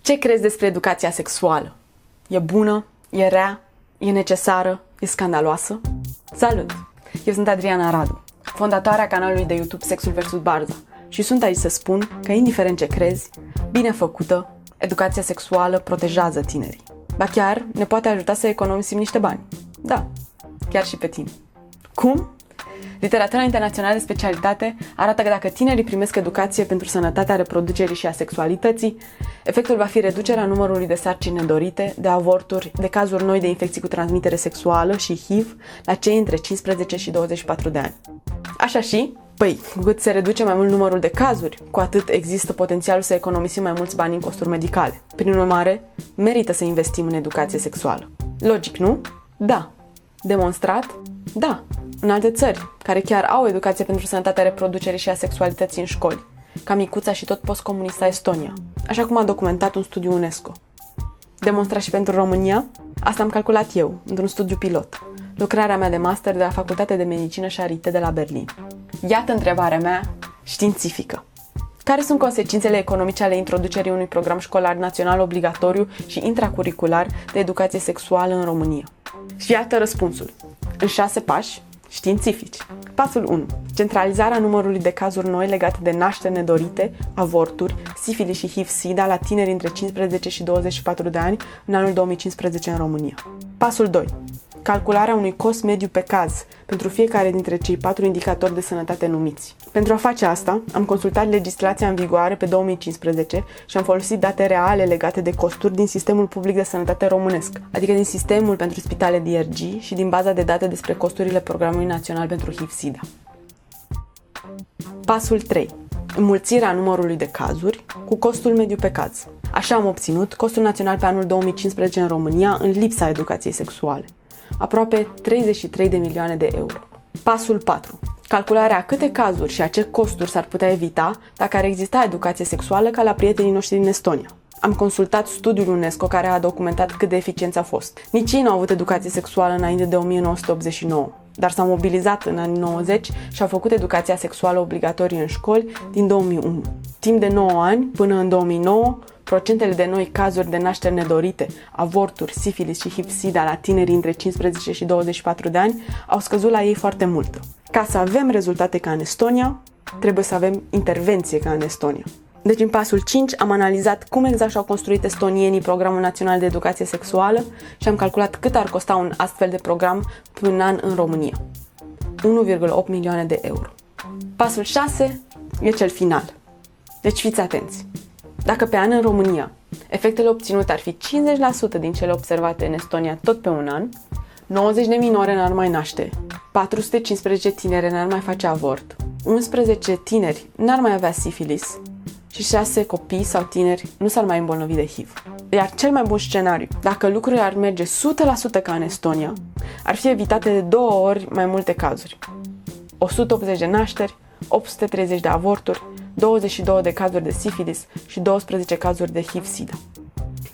Ce crezi despre educația sexuală? E bună? E rea? E necesară? E scandaloasă? Salut! Eu sunt Adriana Radu, fondatoarea canalului de YouTube Sexul vs. Barza și sunt aici să spun că, indiferent ce crezi, bine făcută, educația sexuală protejează tinerii. Ba chiar ne poate ajuta să economisim niște bani. Da, chiar și pe tine. Cum? Literatura internațională de specialitate arată că dacă tinerii primesc educație pentru sănătatea reproducerii și a sexualității, efectul va fi reducerea numărului de sarcini nedorite, de avorturi, de cazuri noi de infecții cu transmitere sexuală și HIV la cei între 15 și 24 de ani. Așa și, cu cât se reduce mai mult numărul de cazuri, cu atât există potențialul să economisim mai mulți bani în costuri medicale. Prin urmare, merită să investim în educație sexuală. Logic, nu? Da. Demonstrat? Da. În alte țări, care chiar au educație pentru sănătatea reproducerii și a sexualității în școli, ca micuța și tot postcomunista Estonia, așa cum a documentat un studiu UNESCO. Demonstrat și pentru România? Asta am calculat eu, într-un studiu pilot, lucrarea mea de master de la Facultatea de Medicină Charité de la Berlin. Iată întrebarea mea științifică. Care sunt consecințele economice ale introducerii unui program școlar național obligatoriu și intracurricular de educație sexuală în România? Și iată răspunsul. În 6 pași științifici. Pasul 1. Centralizarea numărului de cazuri noi legate de nașteri nedorite, avorturi, sifilis și HIV-SIDA la tineri între 15 și 24 de ani în anul 2015 în România. Pasul 2. Calcularea unui cost mediu pe caz pentru fiecare dintre cei 4 indicatori de sănătate numiți. Pentru a face asta, am consultat legislația în vigoare pe 2015 și am folosit date reale legate de costuri din Sistemul Public de Sănătate Românesc, adică din Sistemul pentru Spitale DRG și din baza de date despre costurile Programului Național pentru HIV-SIDA. Pasul 3. Înmulțirea numărului de cazuri cu costul mediu pe caz. Așa am obținut costul național pe anul 2015 în România în lipsa educației sexuale. Aproape 33 de milioane de euro. Pasul 4. Calcularea a câte cazuri și a ce costuri s-ar putea evita dacă ar exista educație sexuală ca la prietenii noștri din Estonia. Am consultat studiul UNESCO care a documentat cât de eficienți a fost. Nici ei nu au avut educație sexuală înainte de 1989, dar s-au mobilizat în anii 90 și au făcut educația sexuală obligatorie în școli din 2001. Timp de 9 ani, până în 2009, procentele de noi cazuri de nașteri nedorite, avorturi, sifilis și HIV-SIDA la tinerii între 15 și 24 de ani au scăzut la ei foarte mult. Ca să avem rezultate ca în Estonia, trebuie să avem intervenție ca în Estonia. Deci în pasul 5 am analizat cum exact și-au construit estonienii Programul Național de Educație Sexuală și am calculat cât ar costa un astfel de program pe un an în România. 1,8 milioane de euro. Pasul 6 e cel final. Deci fiți atenți. Dacă pe an în România efectele obținute ar fi 50% din cele observate în Estonia tot pe un an, 90 de minore n-ar mai naște, 415 tinere n-ar mai face avort, 11 tineri n-ar mai avea sifilis și 6 copii sau tineri nu s-ar mai îmbolnăvi de HIV. Iar cel mai bun scenariu, dacă lucrurile ar merge 100% ca în Estonia, ar fi evitate de 2 ori mai multe cazuri. 180 de nașteri, 830 de avorturi, 22 de cazuri de sifilis și 12 cazuri de HIV-SIDA.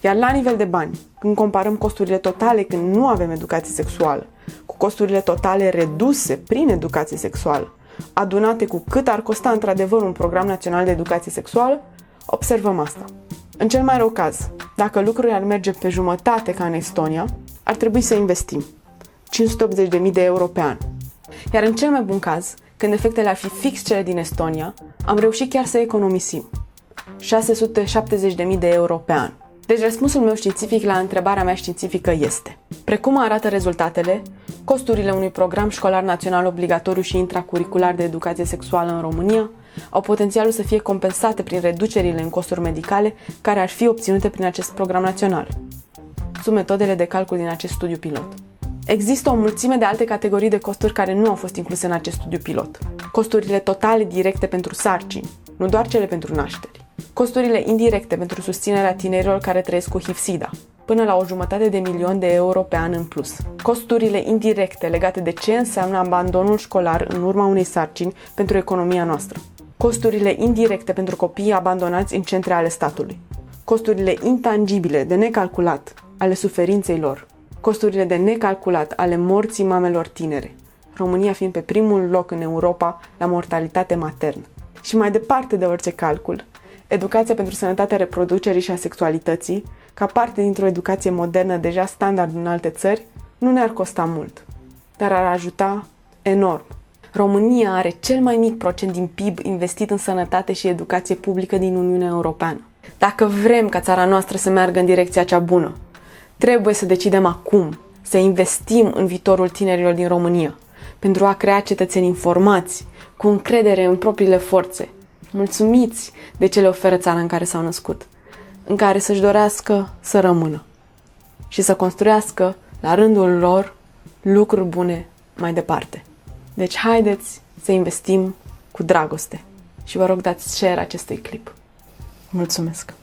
Iar la nivel de bani, când comparăm costurile totale când nu avem educație sexuală, cu costurile totale reduse prin educație sexuală, adunate cu cât ar costa într-adevăr un program național de educație sexuală, observăm asta. În cel mai rău caz, dacă lucrurile ar merge pe jumătate ca în Estonia, ar trebui să investim 580.000 de euro pe an. Iar în cel mai bun caz, când efectele ar fi fix cele din Estonia, am reușit chiar să economisim 670.000 de euro pe an. Deci răspunsul meu științific la întrebarea mea științifică este: precum arată rezultatele, costurile unui program școlar național obligatoriu și intracurricular de educație sexuală în România au potențialul să fie compensate prin reducerile în costuri medicale care ar fi obținute prin acest program național, sub metodele de calcul din acest studiu pilot. Există o mulțime de alte categorii de costuri care nu au fost incluse în acest studiu pilot. Costurile totale directe pentru sarcini, nu doar cele pentru nașteri. Costurile indirecte pentru susținerea tinerilor care trăiesc cu HIV-SIDA, până la 250.000 de euro pe an în plus. Costurile indirecte legate de ce înseamnă abandonul școlar în urma unei sarcini pentru economia noastră. Costurile indirecte pentru copiii abandonați în centre ale statului. Costurile intangibile de necalculat ale suferinței lor. Costurile de necalculat ale morții mamelor tinere, România fiind pe primul loc în Europa la mortalitate maternă. Și mai departe de orice calcul, educația pentru sănătatea reproducerii și a sexualității, ca parte dintr-o educație modernă deja standard în alte țări, nu ne-ar costa mult, dar ar ajuta enorm. România are cel mai mic procent din PIB investit în sănătate și educație publică din Uniunea Europeană. Dacă vrem ca țara noastră să meargă în direcția cea bună, trebuie să decidem acum să investim în viitorul tinerilor din România, pentru a crea cetățeni informați, cu încredere în propriile forțe, mulțumiți de ce le oferă țara în care s-au născut, în care să-și dorească să rămână și să construiască, la rândul lor, lucruri bune mai departe. Deci haideți să investim cu dragoste și vă rog dați share acestui clip. Mulțumesc!